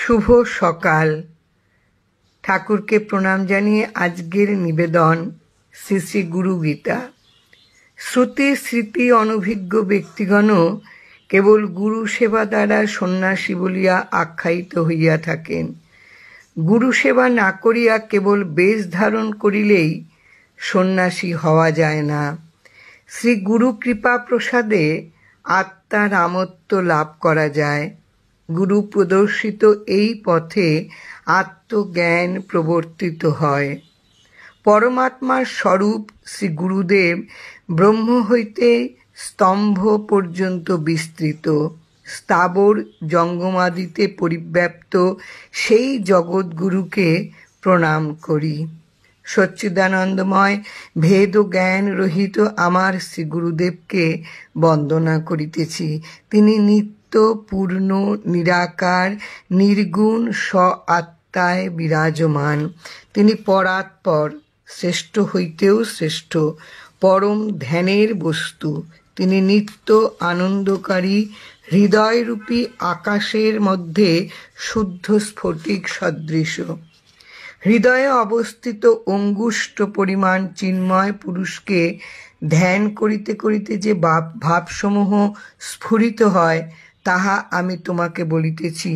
শুভ সকাল। ঠাকুরকে প্রণাম জানিয়ে আজকের নিবেদন শ্রী শ্রী গুরু গীতা। শ্রুতি স্মৃতি অনভিজ্ঞ ব্যক্তিগণও কেবল গুরু সেবা দ্বারা সন্ন্যাসী বলিয়া আখ্যায়িত হইয়া থাকেন। গুরু সেবা না করিয়া কেবল বেশ ধারণ করিলেই সন্ন্যাসী হওয়া যায় না। শ্রী গুরু কৃপা প্রসাদে আত্মার আমত্ব লাভ করা যায়। গুরু প্রদর্শিত এই পথে আত্মজ্ঞান প্রবর্তিত হয়। পরমাত্মার স্বরূপ শ্রী গুরুদেব ব্রহ্ম হইতে স্তম্ভ পর্যন্ত বিস্তৃত, স্থাবর জঙ্গমাদিতে পরিব্যাপ্ত সেই জগৎগুরুকে প্রণাম করি। সচ্চিদানন্দময় ভেদ জ্ঞান রহিত আমার শ্রী গুরুদেবকে বন্দনা করিতেছি। তিনি নিত্য পূর্ণ নিরাকার নির্গুণ স্ব আত্মায় বিরাজমান। তিনি পরাৎপর, শ্রেষ্ঠ হইতেও শ্রেষ্ঠ, পরম ধ্যানের বস্তু। তিনি নিত্য আনন্দকারী, হৃদয়রূপী আকাশের মধ্যে শুদ্ধ স্ফটিক সদৃশ। হৃদয়ে অবস্থিত অঙ্গুষ্ঠ পরিমাণ চিন্ময় পুরুষকে ধ্যান করিতে করিতে যে ভাবসমূহ স্ফুরিত হয়, তাহা আমি তোমাকে বলিতেছি।